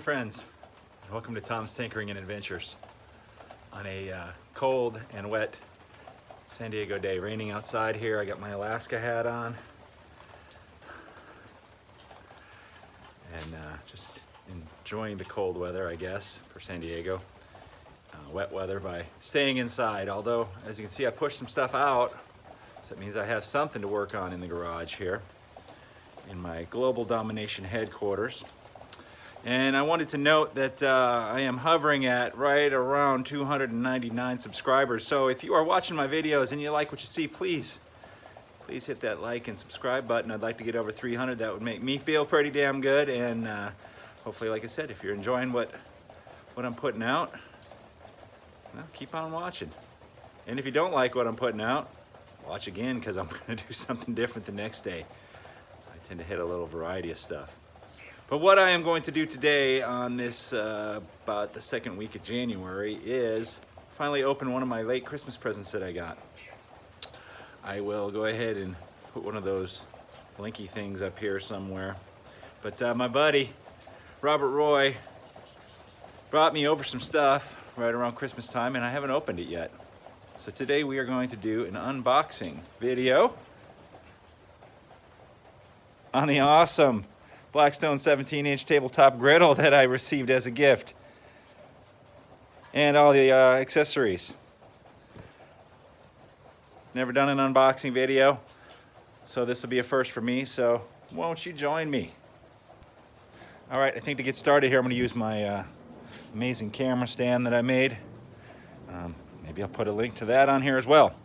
my friends, welcome to Tom's Tinkering and Adventures on a cold and wet San Diego day. Raining outside here. I got my Alaska hat on and just enjoying the cold weather, I guess, for San Diego. Wet weather by staying inside, although as you can see I pushed some stuff out, so that means I have something to work on in the garage here in my global domination headquarters. And I wanted to note that I am hovering at right around 299 subscribers. So if you are watching my videos and you like what you see, please hit that like and subscribe button. I'd like to get over 300. That would make me feel pretty damn good. And hopefully, like I said, if you're enjoying what I'm putting out, well, keep on watching. And if you don't like what I'm putting out, watch again, because I'm going to do something different the next day. I tend to hit a little variety of stuff. But what I am going to do today on this about the second week of January is finally open one of my late Christmas presents that I got. I will go ahead and put one of those blinky things up here somewhere. But my buddy Robert Roy brought me over some stuff right around Christmas time, and I haven't opened it yet. So today we are going to do an unboxing video on the awesome Blackstone 17-inch tabletop griddle that I received as a gift, and all the accessories. Never done an unboxing video, so this will be a first for me, so won't you join me? All right, I think to get started here, I'm going to use my amazing camera stand that I made. Maybe I'll put a link to that on here as well,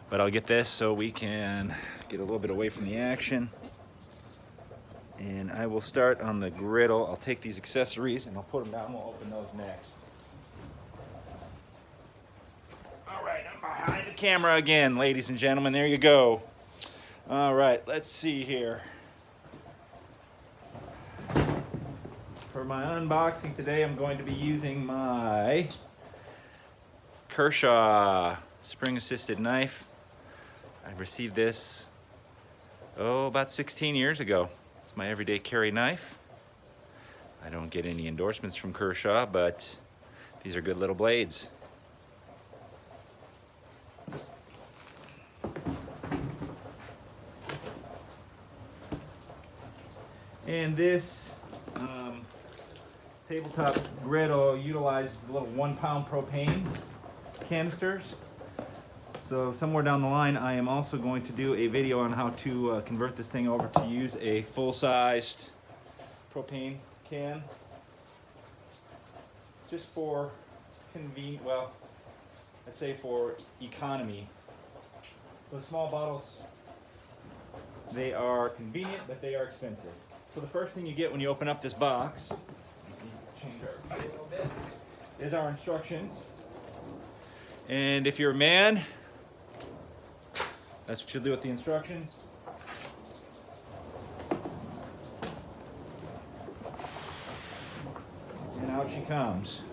but I'll get this so we can get a little bit away from the action. And I will start on the griddle. I'll take these accessories and I'll put them down. We'll open those next. All right, I'm behind the camera again, ladies and gentlemen. There you go. All right, let's see here. For my unboxing today, I'm going to be using my Kershaw spring-assisted knife. I received this, about 16 years ago. It's my everyday carry knife. I don't get any endorsements from Kershaw, but these are good little blades. And this tabletop griddle utilizes the little 1-pound propane canisters. So somewhere down the line, I am also going to do a video on how to convert this thing over to use a full-sized propane can. Just for convenience, well, I'd say for economy. Those small bottles, they are convenient, but they are expensive. So the first thing you get when you open up this box, change our view a little bit, is our instructions. And if you're a man, that's what you'll do with the instructions. And out she comes.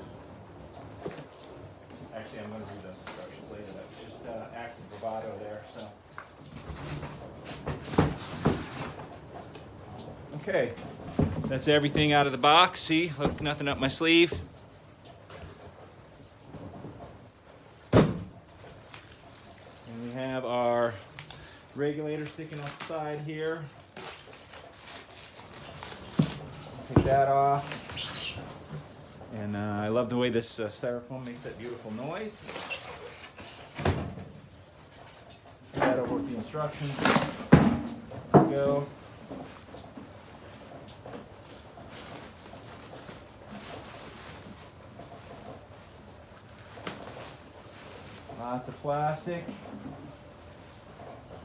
Actually, I'm going to read those instructions later. That was just acting bravado there. So, okay, that's everything out of the box. See, look, nothing up my sleeve. And we have our regulator sticking off the side here. Take that off. And I love the way this styrofoam makes that beautiful noise. Put that over with the instructions. There we go. Lots of plastic.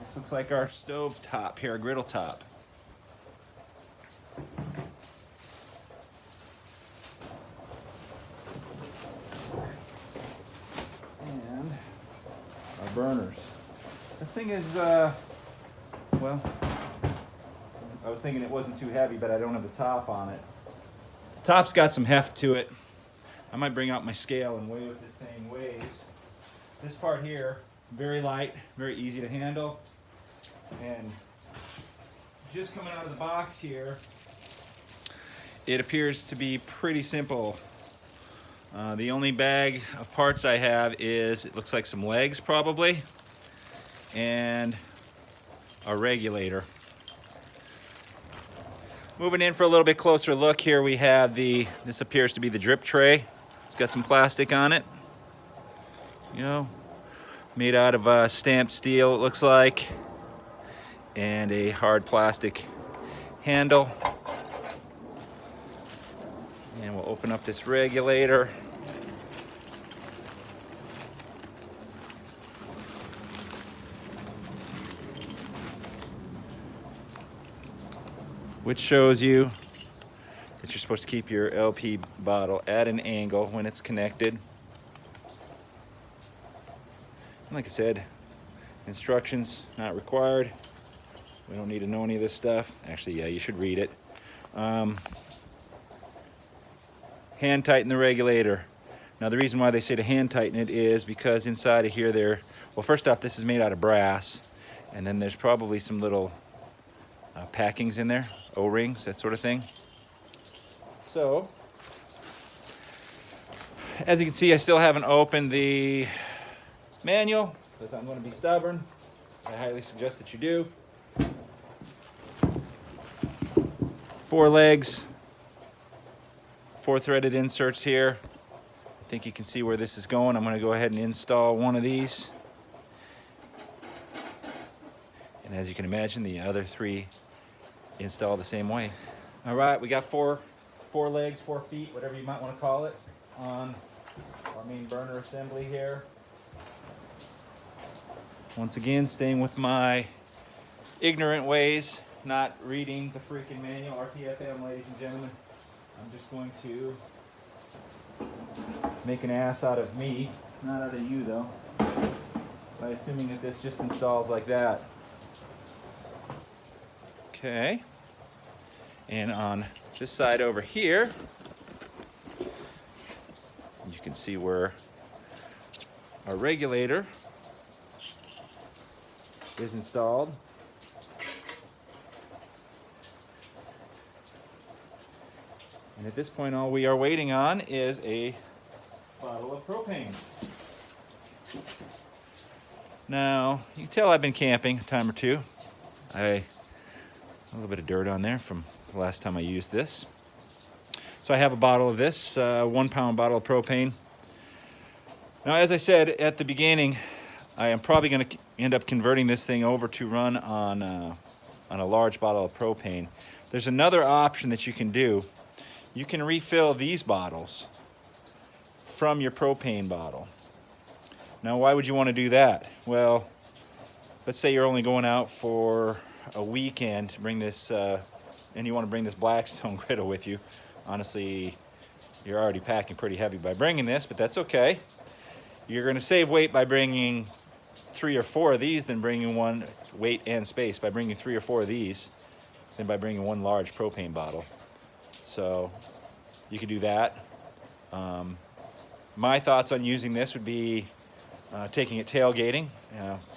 This looks like our stove top here, a griddle top. And our burners. This thing is, well, I was thinking it wasn't too heavy, but I don't have the top on it. The top's got some heft to it. I might bring out my scale and weigh what this thing weighs. This part here, very light, very easy to handle. And just coming out of the box here it appears to be pretty simple. The only bag of parts I have is, it looks like some legs probably, and a regulator. Moving in for a little bit closer look here, we have this appears to be the drip tray. It's got some plastic on it, you know, made out of stamped steel, it looks like, and a hard plastic handle. And we'll open up this regulator. Which shows you that you're supposed to keep your LP bottle at an angle when it's connected. And like I said, instructions not required. We don't need to know any of this stuff. Actually, yeah, you should read it. Hand tighten the regulator. Now the reason why they say to hand tighten it is because inside of here well, first off, this is made out of brass, and then there's probably some little packings in there, O-rings, that sort of thing. So, as you can see, I still haven't opened the manual because I'm going to be stubborn. I highly suggest that you do. 4 legs, 4 threaded inserts here. I think you can see where this is going. I'm going to go ahead and install one of these. And as you can imagine, the other 3 install the same way. All right, we got 4 legs, 4 feet, whatever you might want to call it, on our main burner assembly here. Once again, staying with my ignorant ways, not reading the freaking manual, RTFM, ladies and gentlemen. I'm just going to make an ass out of me, not out of you though, by assuming that this just installs like that. Okay, and on this side over here, you can see where our regulator is installed. And at this point, all we are waiting on is a bottle of propane. Now, you can tell I've been camping a time or two. A little bit of dirt on there from the last time I used this. So I have a bottle of this, 1 pound bottle of propane. Now, as I said at the beginning, I am probably going to end up converting this thing over to run on a large bottle of propane. There's another option that you can do. You can refill these bottles from your propane bottle. Now, why would you want to do that? Well, let's say you're only going out for a weekend to bring this, and you want to bring this Blackstone griddle with you. Honestly, you're already packing pretty heavy by bringing this, but that's okay. You're going to save weight by bringing 3 or 4 of these than bringing one, weight and space, by bringing 3 or 4 of these than by bringing one large propane bottle. So you could do that. My thoughts on using this would be taking it tailgating.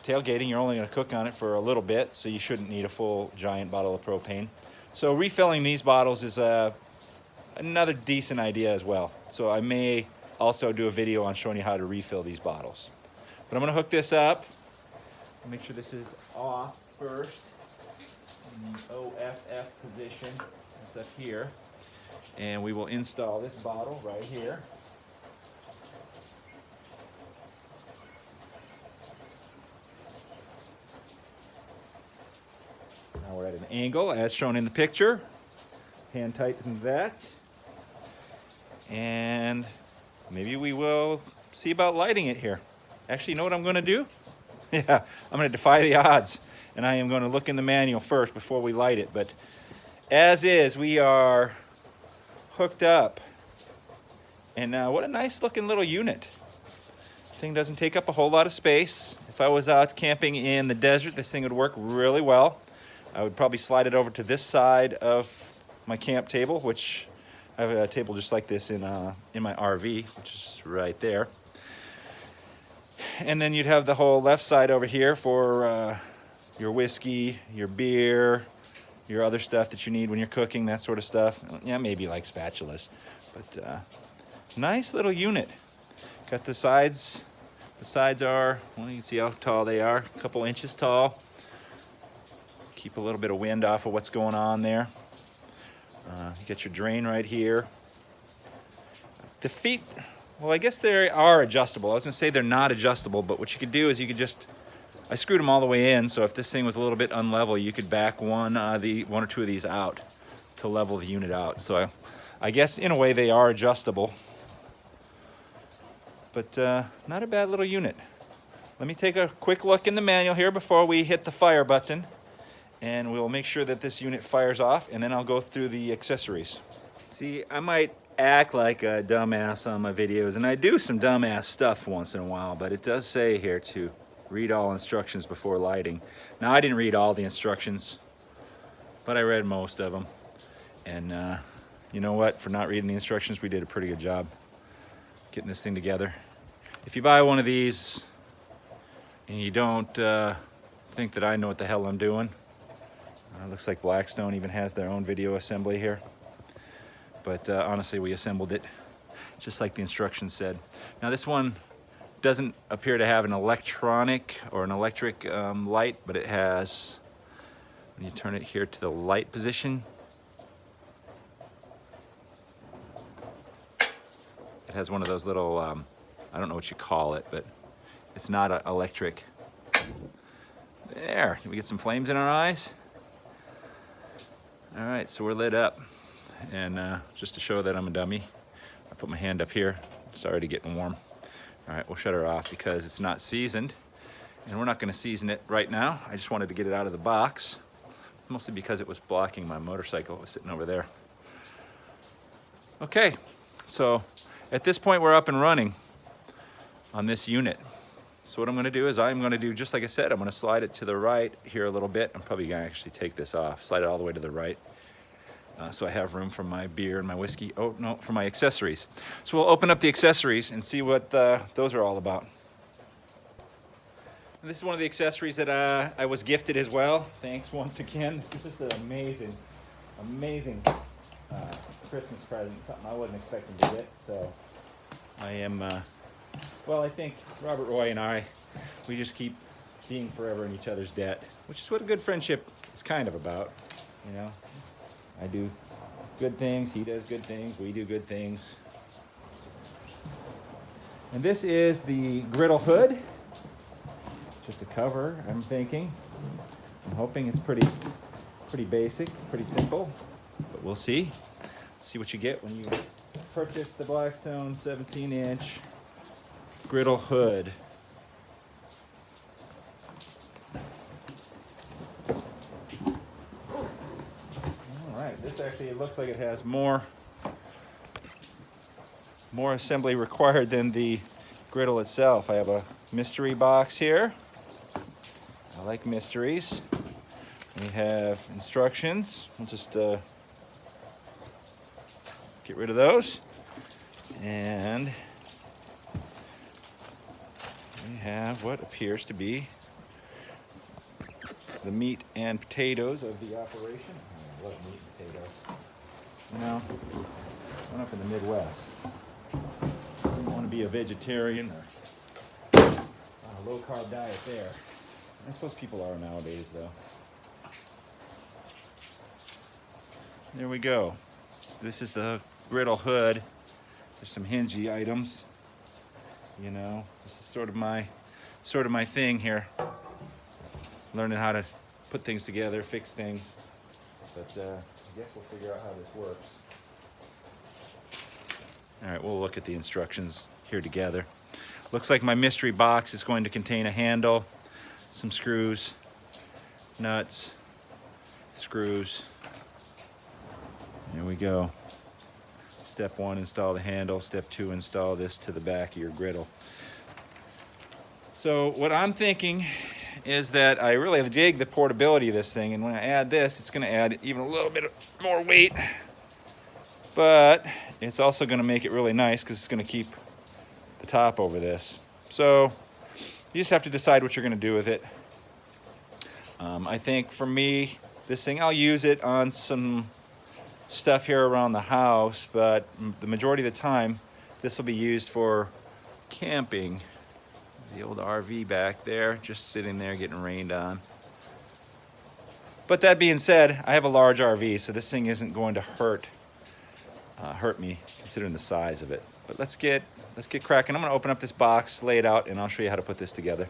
Tailgating, you're only going to cook on it for a little bit, so you shouldn't need a full giant bottle of propane. So refilling these bottles is another decent idea as well. So I may also do a video on showing you how to refill these bottles. But I'm going to hook this up. Make sure this is off first in the OFF position. It's up here. And we will install this bottle right here. Now we're at an angle as shown in the picture. Hand tighten that. And maybe we will see about lighting it here. Actually, you know what I'm going to do? Yeah, I'm going to defy the odds. And I am going to look in the manual first before we light it. But as is, we are hooked up. And what a nice looking little unit. Thing doesn't take up a whole lot of space. If I was out camping in the desert, this thing would work really well. I would probably slide it over to this side of my camp table, which I have a table just like this in my RV, which is right there. And then you'd have the whole left side over here for your whiskey, your beer, your other stuff that you need when you're cooking, that sort of stuff. Yeah, maybe like spatulas, but nice little unit. Got the sides. The sides are, well, you can see how tall they are, a couple inches tall. Keep a little bit of wind off of what's going on there. You got your drain right here. The feet, well, I guess they are adjustable. I was gonna say they're not adjustable, but what you could do is you could just, I screwed them all the way in, so if this thing was a little bit unlevel, you could back one or two of these out to level the unit out. So I guess in a way they are adjustable, but not a bad little unit. Let me take a quick look in the manual here before we hit the fire button, and we'll make sure that this unit fires off, and then I'll go through the accessories. See, I might act like a dumbass on my videos, and I do some dumbass stuff once in a while, but it does say here to read all instructions before lighting. Now, I didn't read all the instructions, but I read most of them. And you know what? For not reading the instructions, we did a pretty good job getting this thing together. If you buy one of these and you don't think that I know what the hell I'm doing, looks like Blackstone even has their own video assembly here. But honestly, we assembled it just like the instructions said. Now, this one doesn't appear to have an electronic or an electric light, but it has, when you turn it here to the light position, it has one of those little, I don't know what you call it, but it's not electric. There, can we get some flames in our eyes? All right, so we're lit up. And just to show that I'm a dummy, I put my hand up here. It's already getting warm. All right, we'll shut her off because it's not seasoned, and we're not gonna season it right now. I just wanted to get it out of the box, mostly because it was blocking my motorcycle. It was sitting over there. Okay, so at this point we're up and running on this unit. So what I'm gonna do is I'm gonna do, just like I said, I'm gonna slide it to the right here a little bit. I'm probably gonna actually take this off, slide it all the way to the right. So I have room for my beer and my whiskey. Oh, no, for my accessories. So we'll open up the accessories and see what those are all about. And this is one of the accessories that I was gifted as well. Thanks once again. This is just an amazing, amazing Christmas present. Something I wasn't expecting to get. So I am, well, I think Robert Roy and I, we just keep being forever in each other's debt, which is what a good friendship is kind of about, you know. I do good things, he does good things, we do good things. And this is the Griddle hood. Just a cover, I'm thinking. I'm hoping it's pretty basic, pretty simple, but we'll see. Let's see what you get when you purchase the Blackstone 17-inch Griddle hood. This actually, it looks like it has more assembly required than the griddle itself. I have a mystery box here. I like mysteries. We have instructions. We'll just get rid of those. And we have what appears to be the meat and potatoes of the operation. I love meat and potatoes. You know, I'm up in the Midwest. I don't want to be a vegetarian or on a low-carb diet there. I suppose people are nowadays, though. There we go. This is the griddle hood. There's some hingy items. You know, this is sort of my thing here. Learning how to put things together, fix things. But I guess we'll figure out how this works. All right, we'll look at the instructions here together. Looks like my mystery box is going to contain a handle, some screws, nuts, screws. There we go. Step 1, install the handle. Step 2, install this to the back of your griddle. So what I'm thinking is that I really dig the portability of this thing, and when I add this, it's going to add even a little bit more weight, but it's also going to make it really nice because it's going to keep the top over this. So you just have to decide what you're going to do with it. I think for me, this thing. I'll use it on some stuff here around the house, but the majority of the time this will be used for camping. The old RV back there, just sitting there getting rained on. But that being said, I have a large RV, so this thing isn't going to hurt me considering the size of it. But let's get cracking. I'm gonna open up this box, lay it out, and I'll show you how to put this together.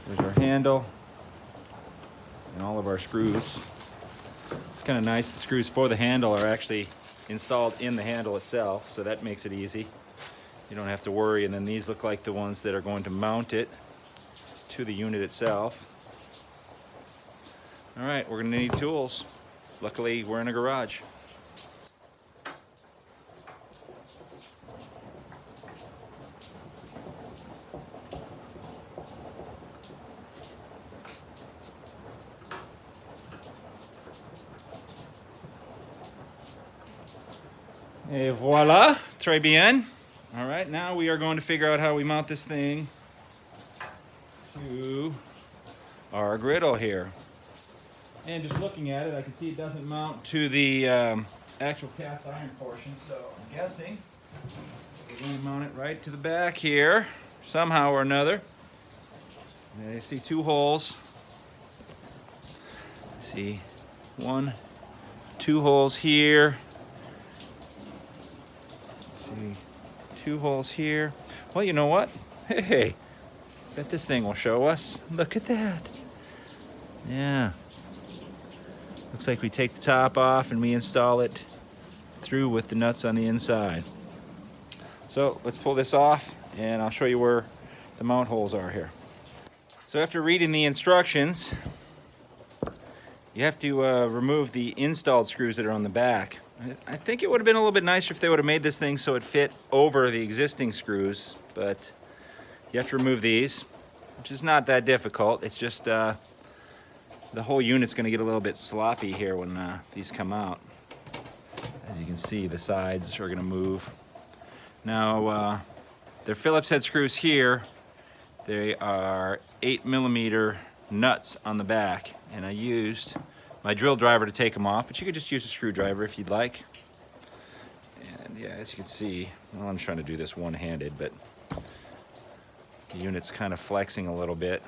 There's our handle and all of our screws. It's kind of nice. The screws for the handle are actually installed in the handle itself, so that makes it easy. You don't have to worry. And then these look like the ones that are going to mount it to the unit itself. All right, we're gonna need tools. Luckily, we're in a garage. Et voila, très bien. All right, now we are going to figure out how we mount this thing to our griddle here. And just looking at it, I can see it doesn't mount to the actual cast iron portion, so I'm guessing we're going to mount it right to the back here, somehow or another. And I see two holes. See, 1, 2 holes here. See, 2 holes here. Well, you know what? Hey, bet this thing will show us. Look at that. Yeah. Looks like we take the top off and we install it through with the nuts on the inside. So let's pull this off and I'll show you where the mount holes are here. So after reading the instructions, you have to remove the installed screws that are on the back. I think it would have been a little bit nicer if they would have made this thing so it fit over the existing screws, but you have to remove these, which is not that difficult. It's just the whole unit's going to get a little bit sloppy here when these come out. As you can see, the sides are going to move. Now, they're Phillips head screws here. They are 8mm nuts on the back, and I used my drill driver to take them off, but you could just use a screwdriver if you'd like. And yeah, as you can see, well, I'm trying to do this one-handed, but the unit's kind of flexing a little bit.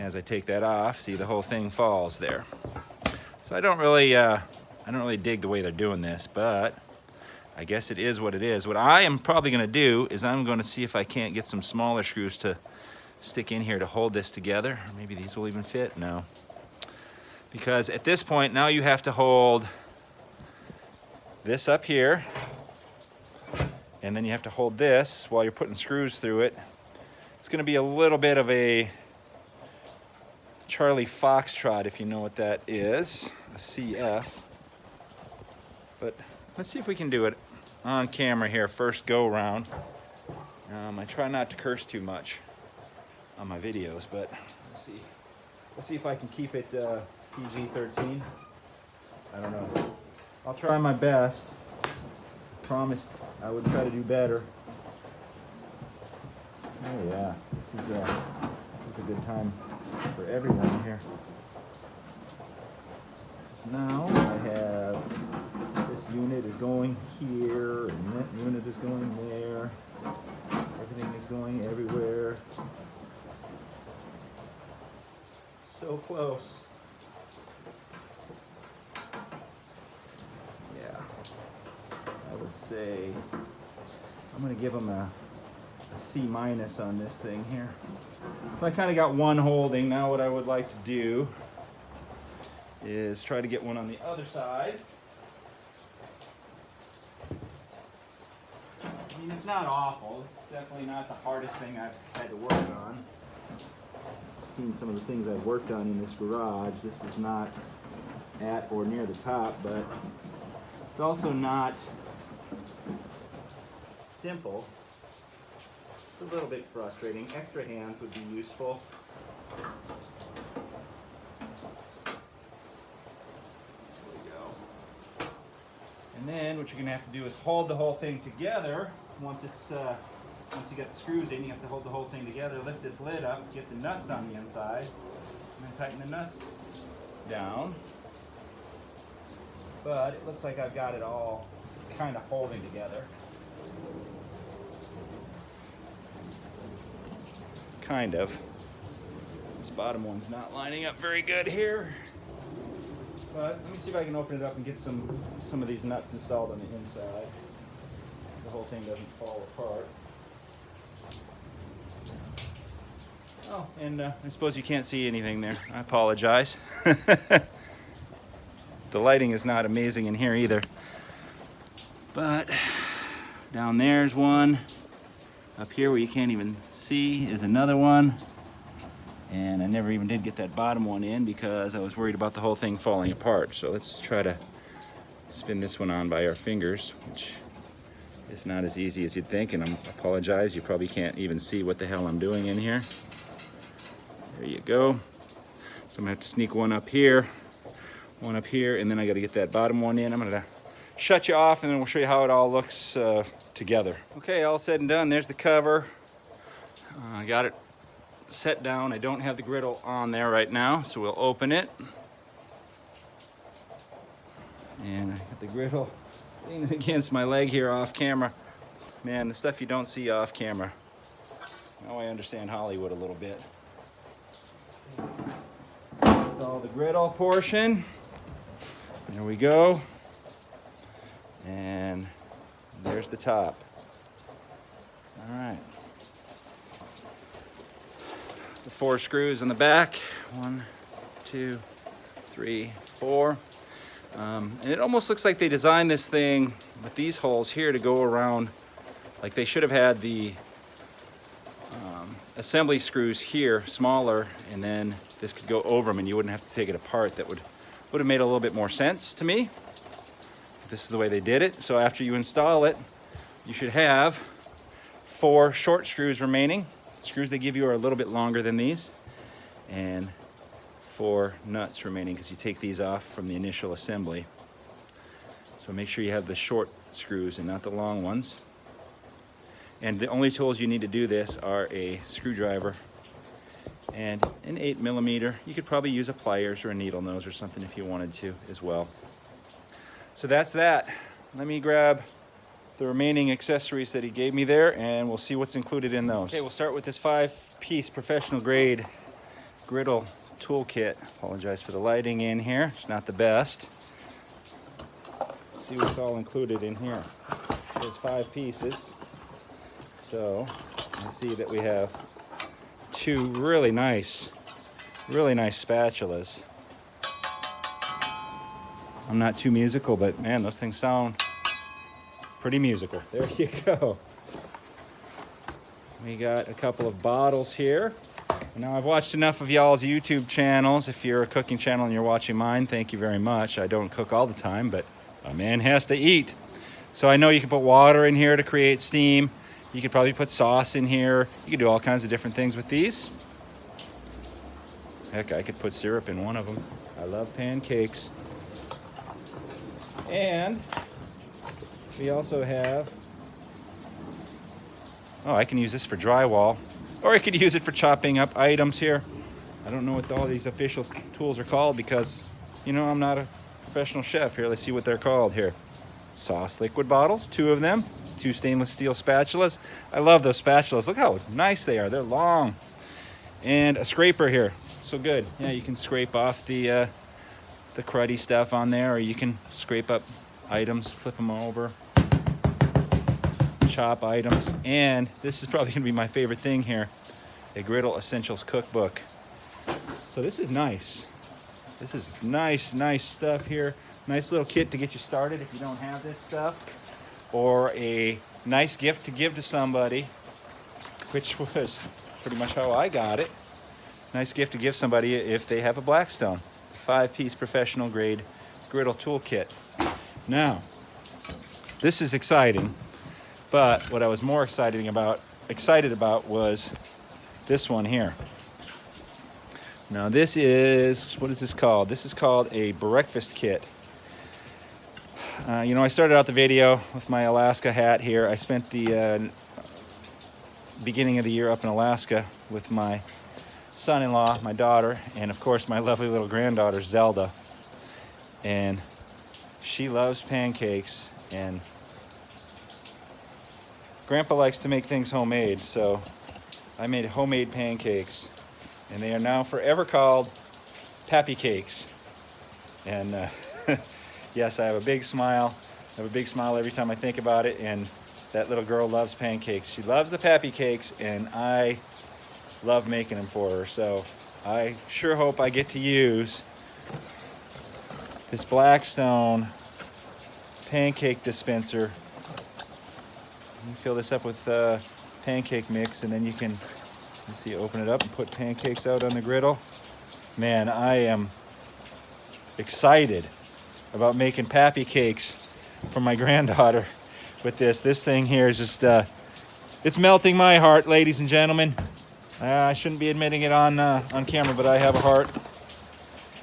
As I take that off, see, the whole thing falls there. So I don't really dig the way they're doing this, but I guess it is what it is. What I am probably going to do is I'm going to see if I can't get some smaller screws to stick in here to hold this together. Or maybe these will even fit. No. Because at this point, now you have to hold this up here, and then you have to hold this while you're putting screws through it. It's going to be a little bit of a Charlie Foxtrot, if you know what that is, a CF. But let's see if we can do it on camera here, first go round. I try not to curse too much on my videos, but let's see if I can keep it PG-13. I don't know. I'll try my best. Promised I would try to do better. Oh yeah, this is a good time for everyone here. Now I have this unit is going here, and that unit is going there. Everything is going everywhere. So close. Yeah, I would say I'm going to give them a C- on this thing here. So I kind of got one holding. Now what I would like to do is try to get one on the other side. I mean, it's not awful. It's definitely not the hardest thing I've had to work on. I've seen some of the things I've worked on in this garage. This is not at or near the top, but it's also not simple. It's a little bit frustrating. Extra hands would be useful. There we go. And then what you're going to have to do is hold the whole thing together once it's once you get the screws in, you have to hold the whole thing together, lift this lid up, get the nuts on the inside, and then tighten the nuts down. But it looks like I've got it all kind of holding together. Kind of. This bottom one's not lining up very good here. But let me see if I can open it up and get some of these nuts installed on the inside. The whole thing doesn't fall apart. Oh, and I suppose you can't see anything there. I apologize. The lighting is not amazing in here either. But down there's one. Up here where you can't even see is another one. And I never even did get that bottom one in because I was worried about the whole thing falling apart. So let's try to spin this one on by our fingers, which is not as easy as you'd think. And I apologize, you probably can't even see what the hell I'm doing in here. There you go. So I'm gonna have to sneak one up here, and then I gotta get that bottom one in. I'm gonna shut you off and then we'll show you how it all looks together. Okay, all said and done, there's the cover. I got it set down. I don't have the griddle on there right now, so we'll open it. And I got the griddle leaning against my leg here off camera. Man, the stuff you don't see off camera. Now I understand Hollywood a little bit. Install the griddle portion. There we go. And there's the top. All right. The 4 screws on the back. 1, 2, 3, 4. And it almost looks like they designed this thing with these holes here to go around. Like they should have had the assembly screws here smaller, and then this could go over them and you wouldn't have to take it apart. That would have made a little bit more sense to me. This is the way they did it. So after you install it, you should have 4 short screws remaining. The screws they give you are a little bit longer than these, and 4 nuts remaining because you take these off from the initial assembly. So make sure you have the short screws and not the long ones. And the only tools you need to do this are a screwdriver and an 8mm. You could probably use a pliers or a needle nose or something if you wanted to as well. So that's that. Let me grab the remaining accessories that he gave me there and we'll see what's included in those. Okay, we'll start with this 5-piece professional grade griddle toolkit. Apologize for the lighting in here. It's not the best. Let's see what's all included in here. There's 5 pieces. So you see that we have 2 really nice spatulas. I'm not too musical, but man, those things sound pretty musical. There you go. We got a couple of bottles here. Now, I've watched enough of y'all's YouTube channels. If you're a cooking channel and you're watching mine, thank you very much. I don't cook all the time, but a man has to eat. So I know you can put water in here to create steam. You could probably put sauce in here. You could do all kinds of different things with these. Heck, I could put syrup in one of them. I love pancakes. And we also have, oh, I can use this for drywall, or I could use it for chopping up items here. I don't know what all these official tools are called because, you know, I'm not a professional chef. Here, let's see what they're called here. Sauce liquid bottles, 2 of them. 2 stainless steel spatulas. I love those spatulas. Look how nice they are. They're long. And a scraper here. So good. Yeah, you can scrape off the cruddy stuff on there, or you can scrape up items, flip them over, chop items. And this is probably going to be my favorite thing here, a Griddle Essentials cookbook. So this is nice. This is nice stuff here. Nice little kit to get you started if you don't have this stuff. Or a nice gift to give to somebody, which was pretty much how I got it. Nice gift to give somebody if they have a Blackstone. 5-piece professional grade griddle toolkit. Now, this is exciting, but what I was more excited about was this one here. Now this is, what is this called? This is called a breakfast kit. You know, I started out the video with my Alaska hat here. I spent the beginning of the year up in Alaska with my son-in-law, my daughter, and of course my lovely little granddaughter Zelda. And she loves pancakes, and Grandpa likes to make things homemade, so I made homemade pancakes, and they are now forever called Pappy Cakes. And yes, I have a big smile. I have a big smile every time I think about it, and that little girl loves pancakes. She loves the Pappy Cakes, and I love making them for her. So I sure hope I get to use this Blackstone pancake dispenser. You fill this up with pancake mix, and then you can, let's see, open it up and put pancakes out on the griddle. Man, I am excited about making Pappy Cakes for my granddaughter with this. This thing here is just, it's melting my heart, ladies and gentlemen. I shouldn't be admitting it on camera, but I have a heart.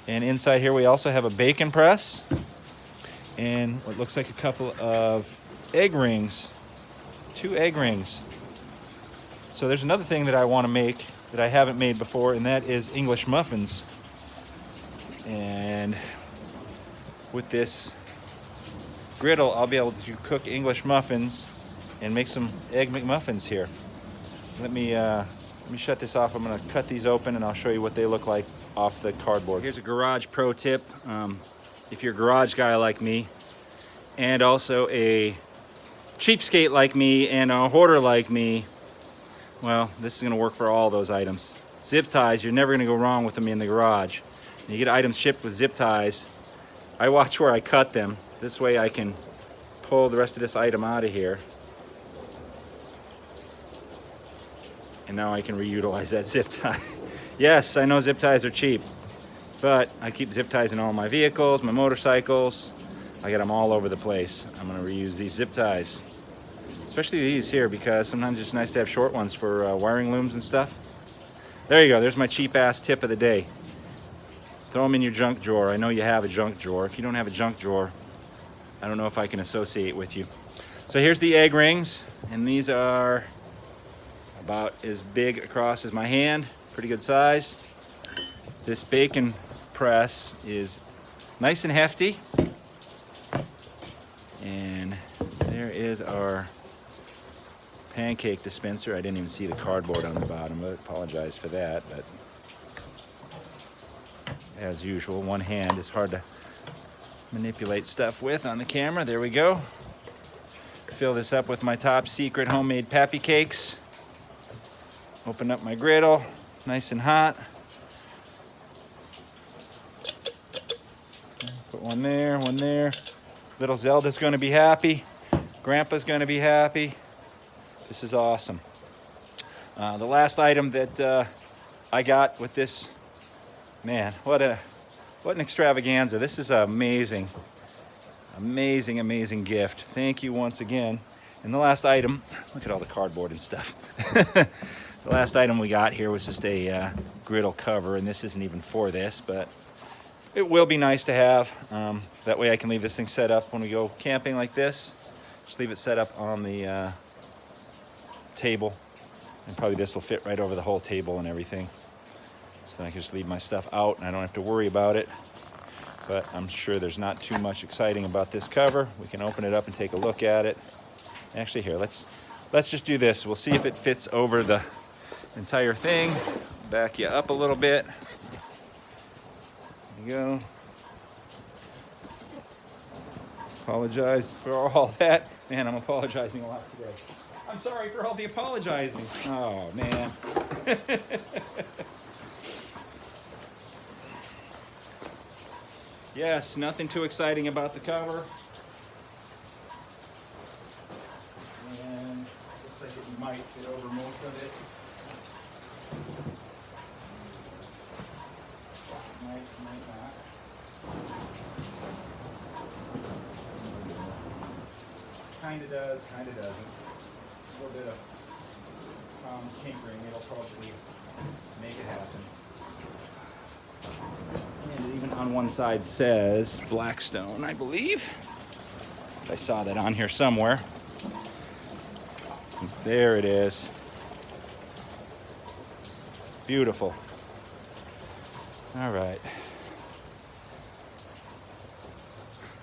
And inside here we also have a bacon press and what looks like a couple of egg rings, 2 egg rings. So there's another thing that I want to make that I haven't made before, and that is English muffins. And with this griddle, I'll be able to cook English muffins and make some egg McMuffins here. Let me shut this off. I'm going to cut these open, and I'll show you what they look like off the cardboard. Here's a garage pro tip. If you're a garage guy like me, and also a cheapskate like me, and a hoarder like me, well, this is going to work for all those items. Zip ties, you're never going to go wrong with them in the garage. When you get items shipped with zip ties, I watch where I cut them. This way I can pull the rest of this item out of here. And now I can reutilize that zip tie. Yes, I know zip ties are cheap, but I keep zip ties in all my vehicles, my motorcycles. I got them all over the place. I'm gonna reuse these zip ties. Especially these here, because sometimes it's nice to have short ones for wiring looms and stuff. There you go, there's my cheap ass tip of the day. Throw them in your junk drawer. I know you have a junk drawer. If you don't have a junk drawer, I don't know if I can associate with you. So here's the egg rings, and these are about as big across as my hand, pretty good size. This bacon press is nice and hefty. And there is our pancake dispenser. I didn't even see the cardboard on the bottom. I apologize for that, but as usual, one hand is hard to manipulate stuff with on the camera. There we go. Fill this up with my top secret homemade Pappy Cakes. Open up my griddle, nice and hot. Put one there, one there. Little Zelda's gonna be happy. Grandpa's gonna be happy. This is awesome. The last item that I got with this, man, what an extravaganza. This is amazing. Amazing, amazing gift. Thank you once again. And the last item, look at all the cardboard and stuff. The last item we got here was just a griddle cover, and this isn't even for this, but it will be nice to have. That way I can leave this thing set up when we go camping like this. Just leave it set up on the table, and probably this will fit right over the whole table and everything. So then I can just leave my stuff out and I don't have to worry about it. But I'm sure there's not too much exciting about this cover. We can open it up and take a look at it. Actually, here, let's just do this. We'll see if it fits over the entire thing. Back you up a little bit. There you go. Apologize for all that. Man, I'm apologizing a lot today. I'm sorry for all the apologizing. Oh, man. Yes, nothing too exciting about the cover. And looks like it might fit over most of it. Might not. Kind of does, kind of doesn't. A little bit of tinkering, it'll probably make it happen. And it even on one side says Blackstone, I believe. I saw that on here somewhere. There it is. Beautiful. All right.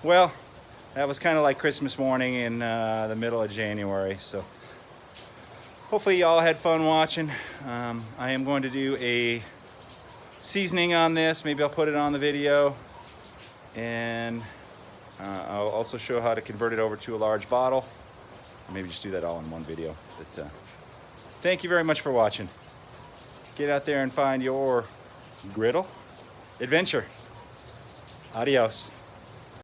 Well, that was kind of like Christmas morning in the middle of January. So hopefully y'all had fun watching. I am going to do a seasoning on this. Maybe I'll put it on the video. And I'll also show how to convert it over to a large bottle. Maybe just do that all in one video. But thank you very much for watching. Get out there and find your griddle adventure. Adios.